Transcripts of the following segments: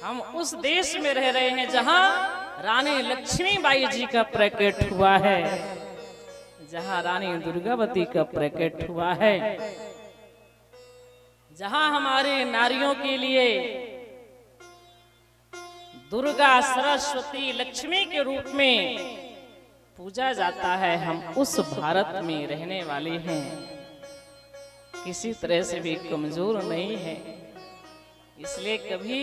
हम उस देश में रह रहे हैं जहां रानी लक्ष्मीबाई जी का प्रकट हुआ है, जहां रानी दुर्गावती का प्रकट हुआ है, जहां हमारे नारियों के लिए दुर्गा सरस्वती लक्ष्मी के रूप में पूजा जाता है। हम उस भारत में रहने वाले हैं, किसी तरह से भी कमजोर नहीं है। इसलिए कभी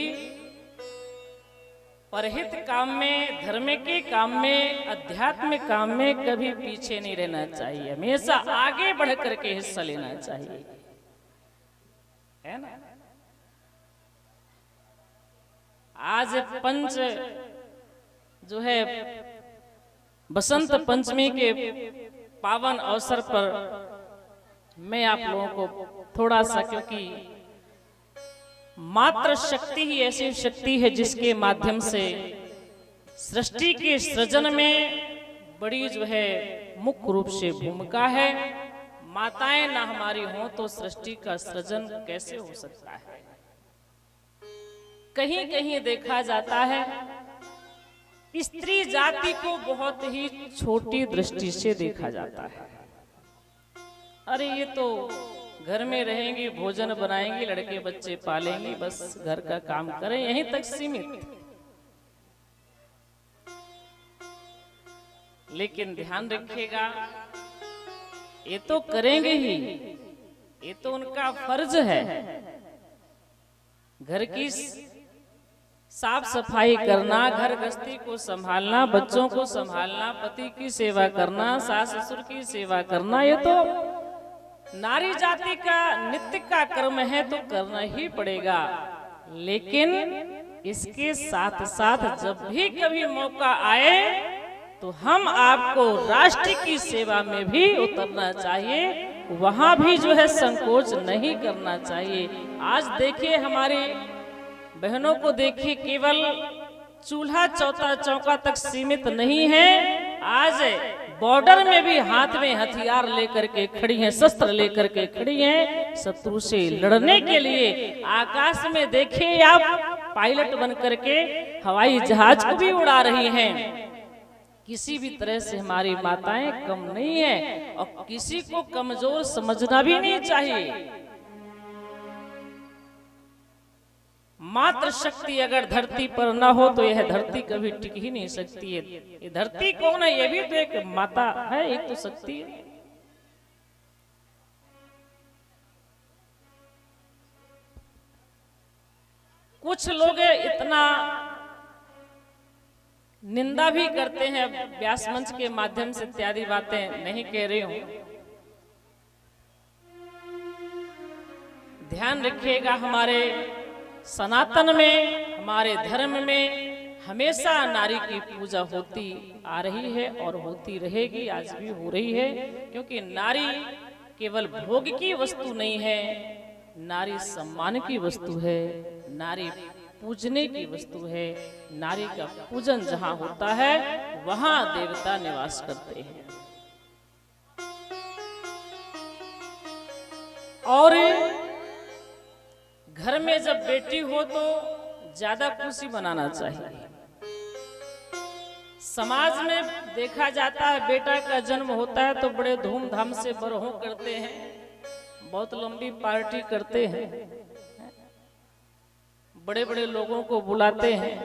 परहित काम में, धर्म के काम में, आध्यात्मिक काम में कभी पीछे नहीं रहना चाहिए, हमेशा आगे बढ़ करके हिस्सा लेना चाहिए, है ना। आज पंच जो है बसंत पंचमी के पावन अवसर पर मैं आप लोगों को थोड़ा सा, क्योंकि मात्र शक्ति ही ऐसी शक्ति है जिसके माध्यम से सृष्टि के सृजन में बड़ी जो है मुख्य रूप से भूमिका है। माताएं ना हमारी हों तो सृष्टि का सृजन कैसे हो सकता है। कहीं कहीं देखा जाता है स्त्री जाति को बहुत ही छोटी दृष्टि से देखा जाता है। अरे ये तो घर में रहेंगी, भोजन बनाएंगी, लड़के बच्चे पालेंगी, बस घर का काम करें, यहीं तक सीमित। लेकिन ध्यान रखिएगा, ये तो करेंगे ही, ये तो उनका फर्ज है। घर की साफ सफाई करना, घर गृहस्थी को संभालना, बच्चों को संभालना, पति की सेवा करना, सास ससुर की सेवा करना, ये तो नारी जाति का नित्य का कर्म है, तो करना ही पड़ेगा। लेकिन इसके साथ साथ जब भी कभी मौका आए तो हम आपको राष्ट्र की सेवा में भी उतरना चाहिए, वहां भी जो है संकोच नहीं करना चाहिए। आज देखिए हमारी बहनों को देखिए, केवल चूल्हा चौका तक सीमित नहीं है, आज बॉर्डर में भी हाथ में हथियार लेकर के खड़ी हैं, शस्त्र लेकर के खड़ी हैं, शत्रु से लड़ने के लिए। आकाश में देखिए आप, पायलट बन करके हवाई जहाज को भी उड़ा रही हैं। किसी भी तरह से हमारी माताएं कम नहीं है और किसी को कमजोर समझना भी नहीं चाहिए। मात्र शक्ति अगर धरती पर न हो तो यह धरती कभी टिक ही नहीं सकती है। ये धरती कौन है? ये भी तो एक माता है, एक तो शक्ति है। कुछ लोग इतना निंदा भी करते हैं, व्यास मंच के माध्यम से इत्यादि बातें नहीं कह रही हूं। ध्यान रखिएगा, हमारे सनातन में, हमारे धर्म में हमेशा नारी की पूजा होती आ रही है और होती रहेगी, आज भी हो रही है। क्योंकि नारी केवल भोग की वस्तु नहीं है, नारी सम्मान की वस्तु है, नारी पूजने की वस्तु है। नारी का पूजन जहां होता है वहां देवता निवास करते हैं। और घर में जब बेटी हो तो ज्यादा खुशी मनाना चाहिए। समाज में देखा जाता है बेटा का जन्म होता है तो बड़े धूमधाम से बरहों करते हैं, बहुत लंबी पार्टी करते हैं, बड़े बड़े लोगों को बुलाते हैं।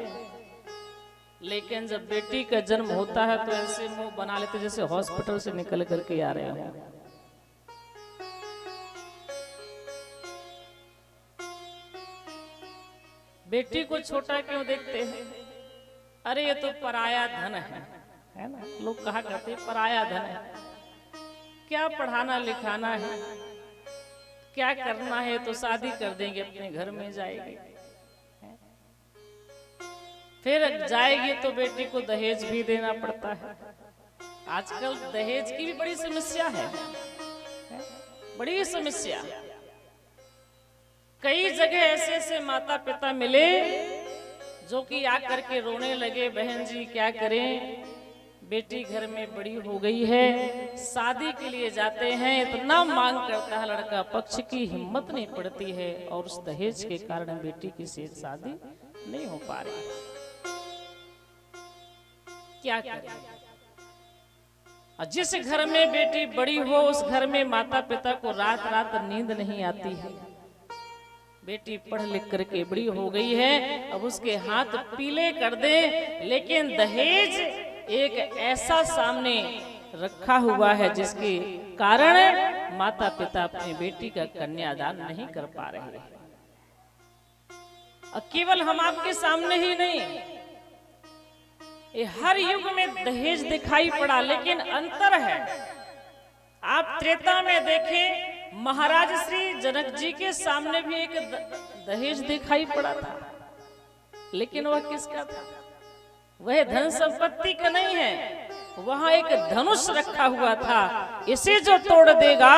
लेकिन जब बेटी का जन्म होता है तो ऐसे मुंह बना लेते जैसे हॉस्पिटल से निकल करके आ रहे हैं। बेटी को छोटा क्यों देखते हैं? अरे ये तो पराया धन है ना। लोग कहा करते पराया धन है, क्या पढ़ाना लिखाना है, क्या करना है, तो शादी कर देंगे, अपने घर में जाएगी, फिर जाएगी तो बेटी को दहेज भी देना पड़ता है। आजकल दहेज की भी बड़ी समस्या है, बड़ी समस्या। कई जगह ऐसे ऐसे माता पिता मिले जो कि आकर के रोने लगे, बहन जी क्या करें, बेटी घर में बड़ी हो गई है, शादी के लिए जाते हैं, इतना मांग करता है, लड़का पक्ष की हिम्मत नहीं पड़ती है और उस दहेज के कारण बेटी की शादी नहीं हो पा रही। क्या करें? और जिस घर में बेटी बड़ी हो उस घर में माता पिता को रात रात नींद नहीं आती है। बेटी पढ़ लिख करके बड़ी हो गई है, अब उसके हाथ पीले कर दे, लेकिन दहेज एक ऐसा सामने रखा हुआ है जिसके कारण माता पिता अपनी बेटी का कन्यादान नहीं कर पा रहे हैं। और केवल हम आपके सामने ही नहीं, ये हर युग में दहेज दिखाई पड़ा, लेकिन अंतर है। आप त्रेता में देखें, महाराज श्री जनक जी के सामने भी एक दहेज दिखाई पड़ा था, लेकिन वह किसका था? वह धन संपत्ति का नहीं है, वहां एक धनुष रखा हुआ था। इसे जो तोड़ देगा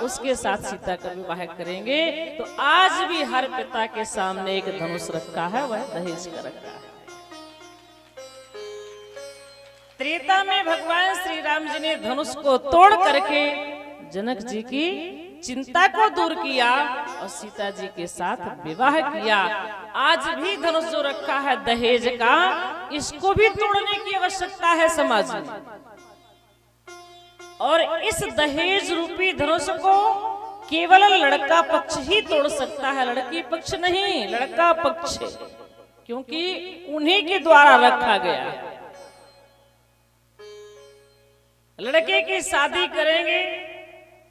उसके साथ सीता का विवाह करेंगे। तो आज भी हर पिता के सामने एक धनुष रखा है, वह दहेज का रखा है। त्रेता में भगवान श्री राम जी ने धनुष को तोड़ करके जनक जी की चिंता को दूर किया और सीता जी के साथ विवाह किया। आज भी धनुष जो रखा है दहेज का, इसको भी तोड़ने की आवश्यकता है समाज में। और इस दहेज रूपी धनुष को केवल लड़का पक्ष ही तोड़ सकता है, लड़की पक्ष नहीं, लड़का पक्ष, क्योंकि उन्हीं के द्वारा रखा गया। लड़के की शादी करेंगे,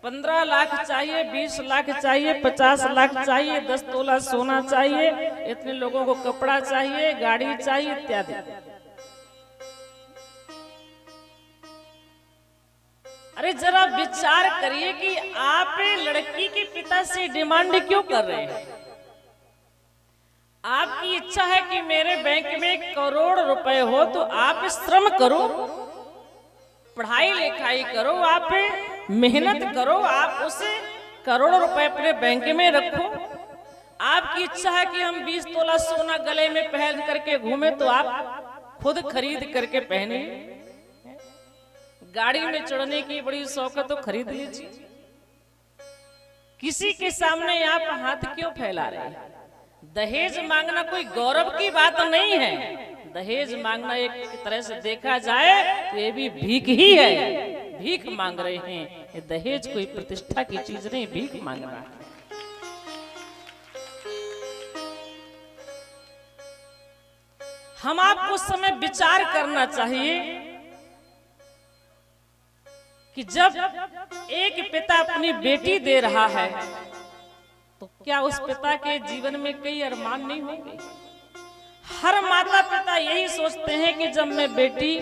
15 लाख चाहिए, 20 लाख चाहिए, 50 लाख चाहिए, 10 तोला सोना चाहिए, इतने लोगों को कपड़ा चाहिए, गाड़ी चाहिए इत्यादि। अरे जरा विचार करिए कि आप लड़की के पिता से डिमांड क्यों कर रहे हैं? आपकी इच्छा है कि मेरे बैंक में करोड़ रुपए हो, तो आप श्रम करो, पढ़ाई लिखाई करो, आप मेहनत करो, आप उसे करोड़ों रुपए अपने बैंक में रखो। आपकी इच्छा है कि हम 20 तोला सोना गले में पहन करके घूमे, तो आप खुद खरीद करके पहने। गाड़ी में चढ़ने की बड़ी शौक है तो खरीद लीजिए। किसी के सामने आप हाथ क्यों फैला रहे हैं? दहेज मांगना कोई गौरव की बात नहीं है। दहेज मांगना एक तरह से देखा जाए तो ये भी भीख ही है, भीख मांग रहे हैं। ये दहेज कोई प्रतिष्ठा की चीज नहीं, भीख मांगना है। हम आपको समय विचार करना चाहिए कि जब एक पिता अपनी बेटी दे रहा है तो क्या उस पिता के जीवन में कई अरमान नहीं होंगे? हर माता पिता यही सोचते हैं कि जब मैं बेटी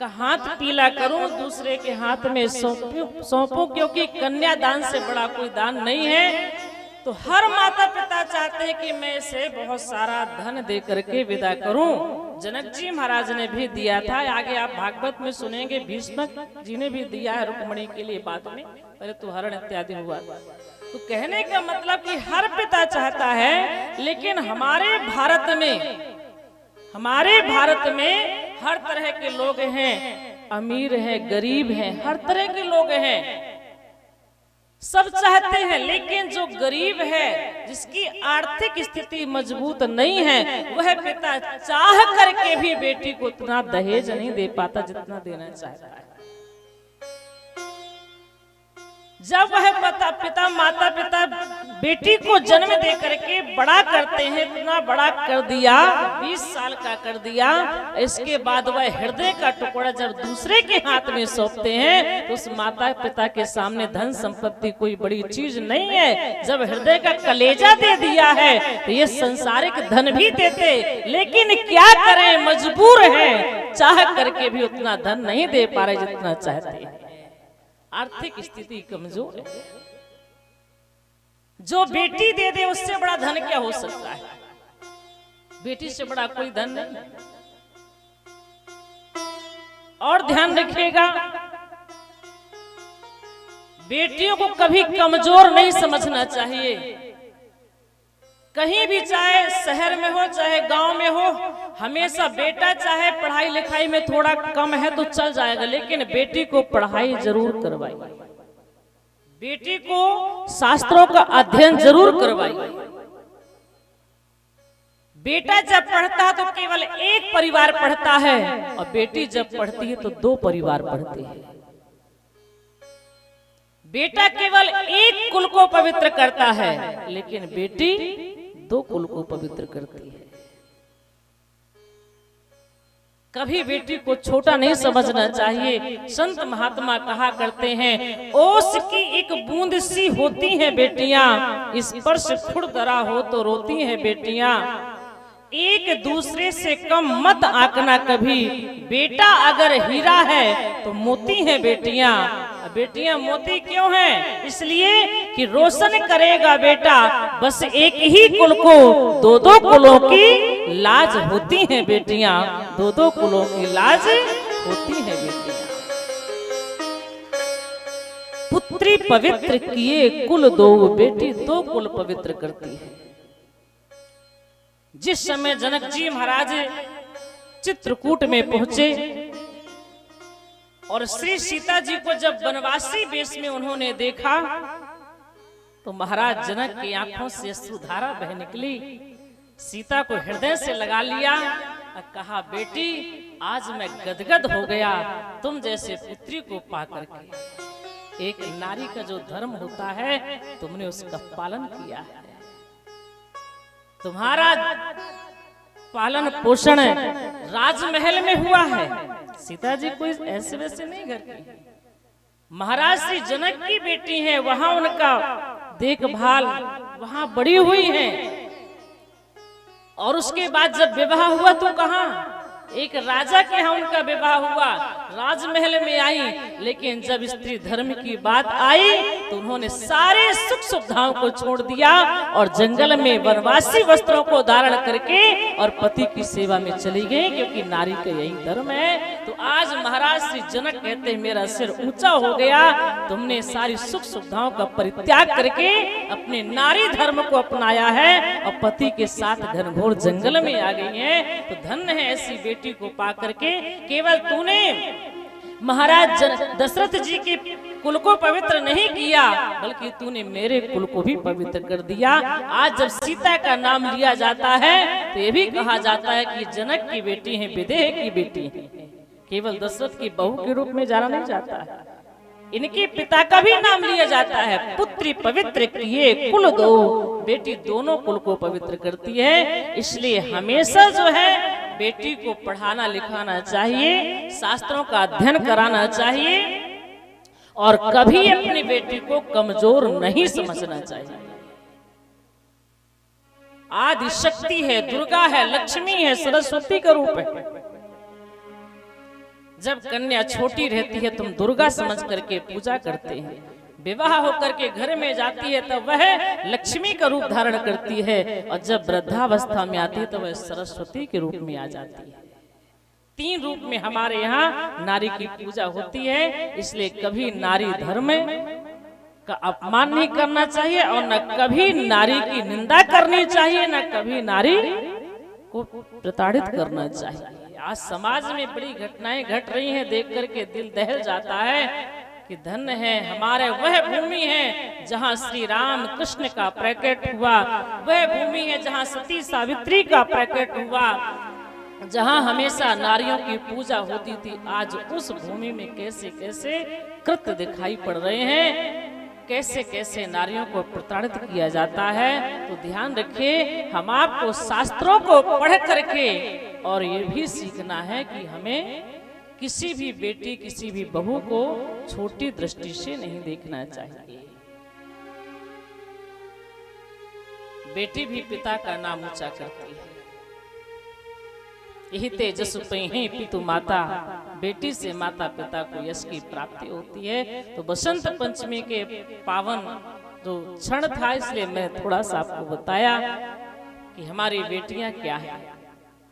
का हाथ पीला करूं, दूसरे के हाथ में सौंपूं, क्योंकि कन्यादान से बड़ा कोई दान नहीं है। तो हर माता पिता चाहते हैं कि मैं इसे बहुत सारा धन दे करके विदा करूं। जनक जी महाराज ने भी दिया था, आगे आप भागवत में सुनेंगे, भीष्म जी ने भी दिया है रुक्मिणी के लिए, बाद में पहले तो हरण इत्यादि हुआ। तो कहने का मतलब कि हर पिता चाहता है, लेकिन हमारे भारत में हर तरह के लोग हैं, अमीर हैं, गरीब हैं, हर तरह के लोग हैं, सब चाहते हैं। लेकिन जो गरीब है, जिसकी आर्थिक स्थिति मजबूत नहीं है, वह पिता चाह करके भी बेटी को उतना दहेज नहीं दे पाता जितना देना चाहता है। जब वह पिता माता पिता बेटी को जन्म दे करके बड़ा करते हैं, इतना बड़ा कर दिया, 20 साल का कर दिया, इसके बाद वह हृदय का टुकड़ा जब दूसरे के हाथ में सौंपते हैं, तो उस माता पिता के सामने धन संपत्ति कोई बड़ी चीज नहीं है। जब हृदय का कलेजा दे दिया है तो ये संसारिक धन भी देते, लेकिन क्या करें, मजबूर हैं, चाह करके भी उतना धन नहीं दे पा रहे जितना चाहते हैं। आर्थिक स्थिति कमजोर है। जो बेटी दे दे उससे बड़ा धन क्या हो सकता है? बेटी से बड़ा कोई धन नहीं। और ध्यान रखिएगा, बेटियों को कभी कमजोर नहीं समझना चाहिए। कहीं भी, चाहे शहर में हो चाहे गांव में हो, हमेशा बेटा चाहे पढ़ाई लिखाई में थोड़ा कम है तो चल जाएगा, लेकिन बेटी को पढ़ाई जरूर करवाई, बेटी को शास्त्रों का अध्ययन जरूर करवाई। बेटा जब पढ़ता है तो केवल एक परिवार पढ़ता है, और बेटी जब पढ़ती है तो दो परिवार पढ़ते हैं। बेटा केवल एक कुल को पवित्र करता है, लेकिन बेटी दो कुल को पवित्र करती है। कभी बेटी को छोटा नहीं समझना चाहिए। संत महात्मा कहा करते हैं, ओस की एक बूंद सी होती हैं बेटियां, स्पर्श खुरदरा हो तो रोती हैं बेटियां। एक दूसरे से कम मत आंकना कभी, बेटा अगर हीरा है तो मोती है बेटियां। बेटियां मोती क्यों हैं? इसलिए कि रोशन करेगा बेटा बस एक ही कुल को, दो दो कुलों की लाज होती हैं बेटियां, दो दो कुलों की लाज होती हैं बेटियां। पुत्री पवित्र किए कुल दो, बेटी दो कुल पवित्र करती है। जिस समय जनक जी महाराज चित्रकूट में पहुंचे और श्री सीता जी को जब वनवासी वेश में उन्होंने देखा, तो महाराज जनक की आंखों से अश्रुधारा बह निकली। सीता को हृदय से लगा लिया और कहा, बेटी आज मैं गदगद हो गया तुम जैसे पुत्री को पाकर के। एक नारी का जो धर्म होता है तुमने उसका पालन किया है। तुम्हारा पालन पोषण राजमहल में हुआ है। सीता जी कोई ऐसे वैसे नहीं घर की, महाराज श्री जनक की बेटी है, वहां उनका देखभाल वहां बड़ी हुई है। और उसके बाद जब विवाह हुआ तो कहां, एक राजा के यहाँ उनका विवाह हुआ, राजमहल में आई, लेकिन जब स्त्री धर्म की बात आई तो उन्होंने सारे सुख सुविधाओं को छोड़ दिया और जंगल में वनवासी वस्त्रों को धारण करके और पति की सेवा में चली गई, क्योंकि नारी का यही धर्म है। तो आज महाराज श्री जनक कहते हैं, मेरा सिर ऊंचा हो गया, तुमने सारी सुख सुविधाओं का परित्याग करके अपने नारी धर्म को अपनाया है और पति के साथ घनघोर जंगल में आ गई है। तो धन्य है ऐसी बेटी को पा करके। केवल तूने महाराज दशरथ जी के कुल को पवित्र नहीं किया, बल्कि तूने मेरे कुल को भी पवित्र कर दिया। आज जब सीता का नाम लिया जाता है तो ये भी कहा जाता है कि जनक की बेटी है, विदेह की बेटी है, केवल दशरथ की बहू के रूप में जाना नहीं जाता है। इनके पिता का भी नाम लिया जाता है। पुत्री पवित्र किए कुल दो, बेटी दोनों कुल को पवित्र करती है। इसलिए हमेशा जो है बेटी को पढ़ाना लिखाना चाहिए, शास्त्रों का अध्ययन कराना चाहिए और कभी अपनी बेटी को कमजोर नहीं समझना चाहिए। आदि शक्ति है, दुर्गा है, लक्ष्मी है, सरस्वती का रूप है। जब कन्या छोटी रहती है तुम दुर्गा समझ करके पूजा करते हैं, विवाह होकर के घर में जाती है तब वह लक्ष्मी का रूप धारण करती है, और जब वृद्धावस्था में आती है तो वह सरस्वती के रूप में आ जाती है। तीन रूप में हमारे यहाँ नारी की पूजा होती है। इसलिए कभी नारी धर्म का अपमान नहीं करना चाहिए और न कभी नारी की निंदा करनी चाहिए, न कभी नारी को प्रताड़ित करना चाहिए। आज समाज में बड़ी घटनाएं घट रही हैं, देख करके दिल दहल जाता है कि धन्य है हमारे वह भूमि है जहां श्री राम कृष्ण का प्रकट हुआ, वह भूमि है जहां सती सावित्री का प्रकट हुआ, जहां हमेशा नारियों की पूजा होती थी। आज उस भूमि में कैसे कैसे कृत्य दिखाई पड़ रहे हैं, कैसे कैसे नारियों को प्रताड़ित किया जाता है। तो ध्यान रखिए, हम आपको शास्त्रों को पढ़ करके और ये भी सीखना है कि हमें किसी भी बेटी किसी भी बहू को छोटी दृष्टि से नहीं देखना चाहिए। बेटी भी पिता का नाम ऊंचा करती है। यही तेजस पही पितु माता, बेटी से माता पिता को यश की प्राप्ति होती है। तो बसंत पंचमी के पावन जो क्षण था, इसलिए मैं थोड़ा सा आपको बताया कि हमारी बेटियां क्या है।